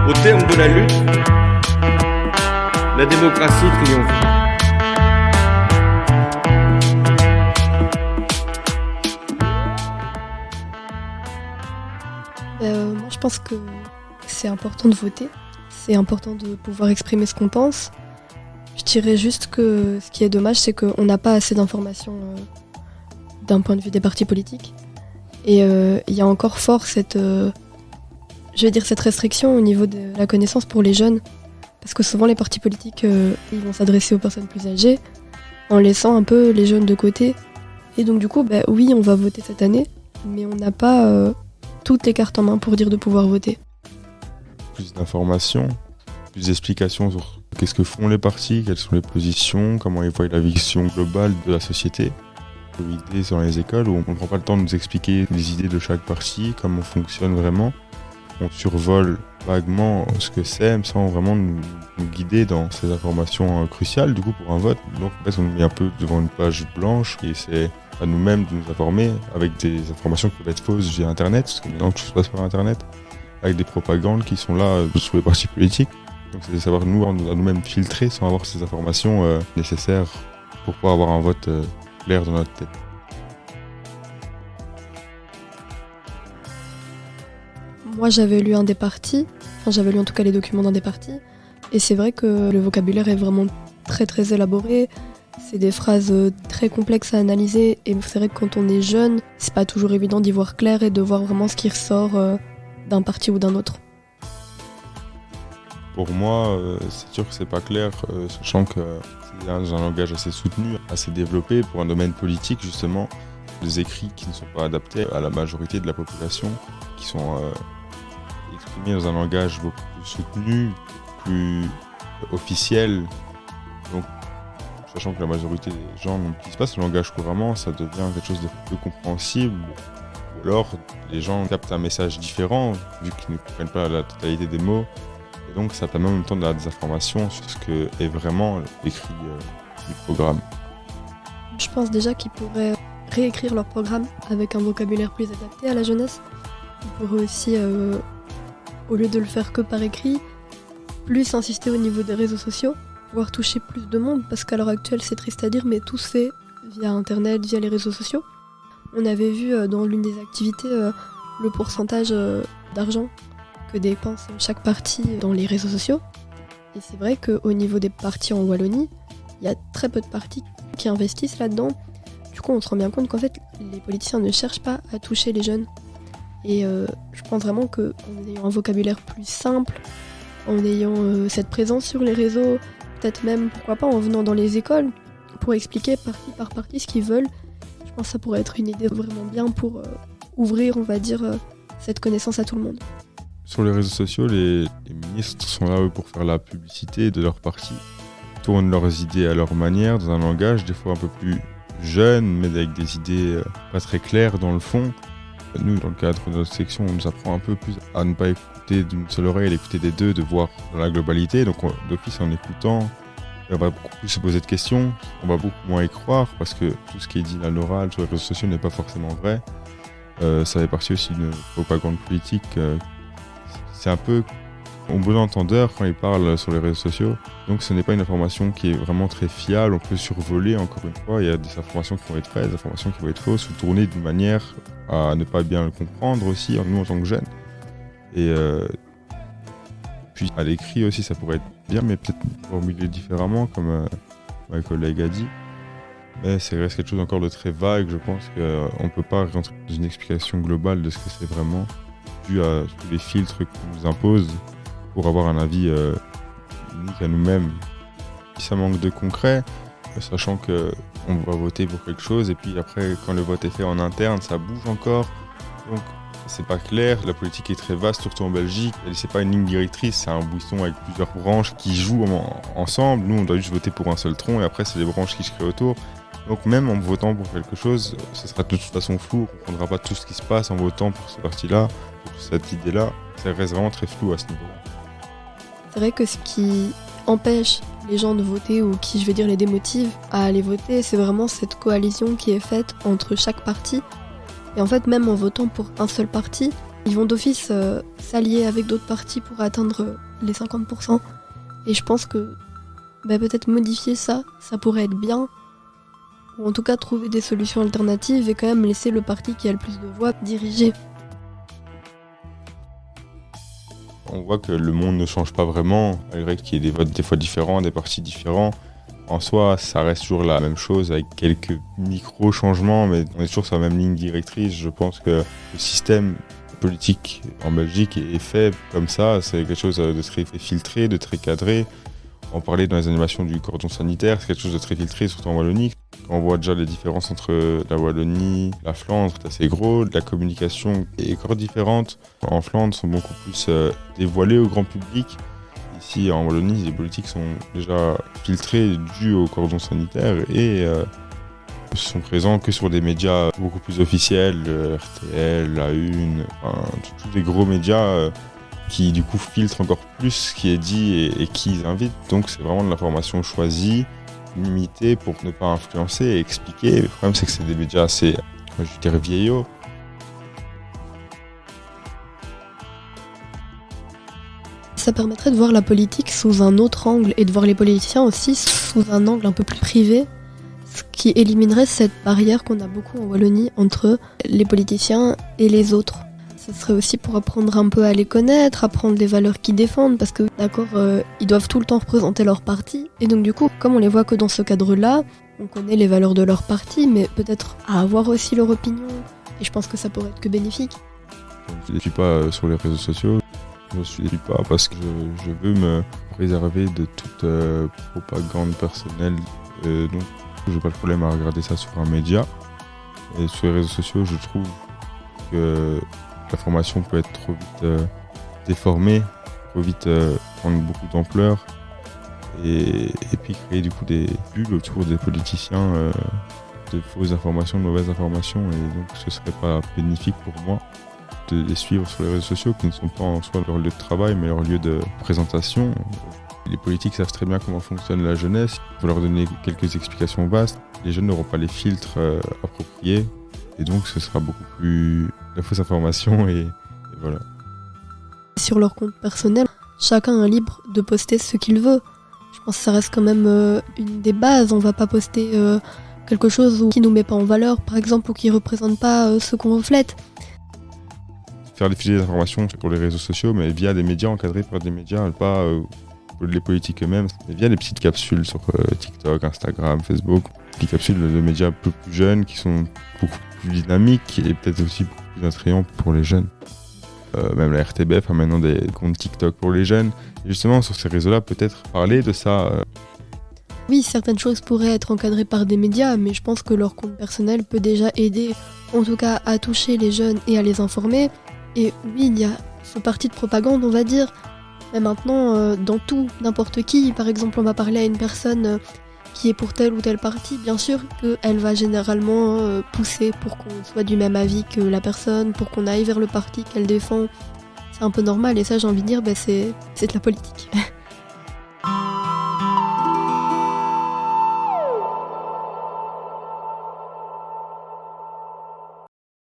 Au terme de la lutte, la démocratie triomphe. Moi, je pense que c'est important de voter. C'est important de pouvoir exprimer ce qu'on pense. Je dirais juste que ce qui est dommage, c'est qu'on n'a pas assez d'informations d'un point de vue des partis politiques. Et il y a encore fort cette restriction au niveau de la connaissance pour les jeunes. Parce que souvent, les partis politiques, ils vont s'adresser aux personnes plus âgées en laissant un peu les jeunes de côté. Et donc, du coup, oui, on va voter cette année, mais on n'a pas toutes les cartes en main pour dire de pouvoir voter. Plus d'informations, plus d'explications sur qu'est-ce que font les partis, quelles sont les positions, comment ils voient la vision globale de la société. L'idée c'est dans les écoles où on ne prend pas le temps de nous expliquer les idées de chaque parti, comment on fonctionne vraiment. On survole vaguement ce que c'est sans vraiment nous guider dans ces informations cruciales du coup pour un vote. Donc en fait on est un peu devant une page blanche et c'est à nous-mêmes de nous informer avec des informations qui peuvent être fausses via internet, parce que maintenant tout se passe par internet, avec des propagandes qui sont là sous les partis politiques. Donc c'est de savoir à nous-mêmes filtrer sans avoir ces informations nécessaires pour pouvoir avoir un vote clair dans notre tête. Moi j'avais lu un des partis, j'avais lu en tout cas les documents d'un des partis, et c'est vrai que le vocabulaire est vraiment très très élaboré, c'est des phrases très complexes à analyser, et c'est vrai que quand on est jeune, c'est pas toujours évident d'y voir clair et de voir vraiment ce qui ressort d'un parti ou d'un autre. Pour moi, c'est sûr que c'est pas clair, sachant que c'est dans un langage assez soutenu, assez développé pour un domaine politique justement, des écrits qui ne sont pas adaptés à la majorité de la population, qui sont exprimés dans un langage beaucoup plus soutenu, plus officiel. Donc, sachant que la majorité des gens n'utilisent pas ce langage couramment, ça devient quelque chose de peu compréhensible. Ou alors, les gens captent un message différent, vu qu'ils ne comprennent pas la totalité des mots. Et donc, ça permet en même temps de la désinformation sur ce que est vraiment écrit du programme. Je pense déjà qu'ils pourraient réécrire leur programme avec un vocabulaire plus adapté à la jeunesse. Ils pourraient aussi, au lieu de le faire que par écrit, plus insister au niveau des réseaux sociaux, pouvoir toucher plus de monde, parce qu'à l'heure actuelle, c'est triste à dire, mais tout se fait via Internet, via les réseaux sociaux. On avait vu dans l'une des activités le pourcentage d'argent que dépense chaque parti dans les réseaux sociaux. Et c'est vrai qu'au niveau des partis en Wallonie, il y a très peu de partis qui investissent là-dedans. Du coup, on se rend bien compte qu'en fait, les politiciens ne cherchent pas à toucher les jeunes. Et je pense vraiment qu'en ayant un vocabulaire plus simple, en ayant cette présence sur les réseaux, peut-être même, pourquoi pas, en venant dans les écoles, pour expliquer parti par parti ce qu'ils veulent, je pense que ça pourrait être une idée vraiment bien pour ouvrir, on va dire, cette connaissance à tout le monde. Sur les réseaux sociaux, les ministres sont là pour faire la publicité de leur parti, tournent leurs idées à leur manière, dans un langage des fois un peu plus jeune, mais avec des idées pas très claires dans le fond. Nous, dans le cadre de notre section, on nous apprend un peu plus à ne pas écouter d'une seule oreille, à écouter des deux, de voir dans la globalité. Donc d'office, en écoutant, on va beaucoup plus se poser de questions, on va beaucoup moins y croire, parce que tout ce qui est dit à l'oral sur les réseaux sociaux n'est pas forcément vrai. Ça fait partie aussi d'une propagande politique. C'est un peu au bon entendeur quand ils parlent sur les réseaux sociaux. Donc ce n'est pas une information qui est vraiment très fiable, on peut survoler encore une fois, il y a des informations qui vont être vraies, des informations qui vont être fausses, ou tournées d'une manière à ne pas bien le comprendre aussi, nous en tant que jeunes. Et puis à l'écrit aussi ça pourrait être bien, mais peut-être formulé différemment comme ma collègue a dit. Mais ça reste quelque chose encore de très vague, je pense qu'on ne peut pas rentrer dans une explication globale de ce que c'est vraiment, dû à tous les filtres qu'on nous impose pour avoir un avis unique à nous-mêmes. Si ça manque de concret, sachant qu'on va voter pour quelque chose et puis après quand le vote est fait en interne, ça bouge encore. Donc c'est pas clair, la politique est très vaste, surtout en Belgique. C'est pas une ligne directrice, c'est un buisson avec plusieurs branches qui jouent ensemble. Nous on doit juste voter pour un seul tronc et après c'est les branches qui se créent autour. Donc même en votant pour quelque chose, ce sera de toute façon flou, on ne comprendra pas tout ce qui se passe en votant pour ce parti-là, pour cette idée-là. Ça reste vraiment très flou à ce niveau-là. C'est vrai que ce qui empêche les gens de voter, ou qui, je vais dire, les démotive à aller voter, c'est vraiment cette coalition qui est faite entre chaque parti. Et en fait, même en votant pour un seul parti, Ils vont d'office s'allier avec d'autres partis pour atteindre les 50%. Et je pense que peut-être modifier ça pourrait être bien. Ou en tout cas trouver des solutions alternatives et quand même laisser le parti qui a le plus de voix diriger. On voit que le monde ne change pas vraiment, malgré qu'il y ait des votes des fois différents, des partis différents. En soi, ça reste toujours la même chose avec quelques micro-changements, mais on est toujours sur la même ligne directrice. Je pense que le système politique en Belgique est fait comme ça. C'est quelque chose de très filtré, de très cadré. On parlait dans les animations du cordon sanitaire, c'est quelque chose de très filtré, surtout en Wallonie. On voit déjà les différences entre la Wallonie, la Flandre, c'est assez gros. La communication est encore différente. En Flandre, sont beaucoup plus dévoilées au grand public. Ici, en Wallonie, les politiques sont déjà filtrées dues au cordon sanitaire et ne sont présents que sur des médias beaucoup plus officiels, RTL, La Une, tous des gros médias qui du coup filtrent encore plus ce qui est dit et qui ils invitent. Donc c'est vraiment de l'information choisie, limitée pour ne pas influencer et expliquer. Le problème c'est que c'est des médias assez, je dirais, vieillots. Ça permettrait de voir la politique sous un autre angle et de voir les politiciens aussi sous un angle un peu plus privé, ce qui éliminerait cette barrière qu'on a beaucoup en Wallonie entre les politiciens et les autres. Ce serait aussi pour apprendre un peu à les connaître, apprendre les valeurs qu'ils défendent, parce que d'accord, ils doivent tout le temps représenter leur parti, et donc du coup, comme on les voit que dans ce cadre-là, on connaît les valeurs de leur parti, mais peut-être à avoir aussi leur opinion, et je pense que ça pourrait être que bénéfique. Je ne suis pas sur les réseaux sociaux. Je ne suis pas parce que je veux me préserver de toute propagande personnelle. Donc, je n'ai pas de problème à regarder ça sur un média. Et sur les réseaux sociaux, je trouve que l'information peut être trop vite déformée, trop vite prendre beaucoup d'ampleur et puis créer du coup des bulles autour des politiciens de fausses informations, de mauvaises informations. Et donc, ce ne serait pas bénéfique pour moi de les suivre sur les réseaux sociaux qui ne sont pas en soi leur lieu de travail mais leur lieu de présentation. Les politiques savent très bien comment fonctionne la jeunesse, il faut leur donner quelques explications vastes. Les jeunes n'auront pas les filtres appropriés et donc ce sera beaucoup plus de fausses informations et voilà. Sur leur compte personnel, chacun est libre de poster ce qu'il veut. Je pense que ça reste quand même une des bases, on va pas poster quelque chose qui nous met pas en valeur par exemple ou qui représente pas ce qu'on reflète. Faire diffuser des informations sur les réseaux sociaux, mais via des médias encadrés par des médias, pas les politiques eux-mêmes, mais via des petites capsules sur TikTok, Instagram, Facebook. Des capsules de médias un peu plus jeunes qui sont beaucoup plus dynamiques et peut-être aussi beaucoup plus attrayants pour les jeunes. Même la RTBF a maintenant des comptes TikTok pour les jeunes. Et justement, sur ces réseaux-là, peut-être parler de ça. Oui, certaines choses pourraient être encadrées par des médias, mais je pense que leur compte personnel peut déjà aider, en tout cas, à toucher les jeunes et à les informer. Et oui, il y a ce parti de propagande, on va dire. Mais maintenant, dans tout, n'importe qui, par exemple, on va parler à une personne qui est pour tel ou tel parti, bien sûr qu'elle va généralement pousser pour qu'on soit du même avis que la personne, pour qu'on aille vers le parti qu'elle défend. C'est un peu normal, et ça, j'ai envie de dire, c'est de la politique.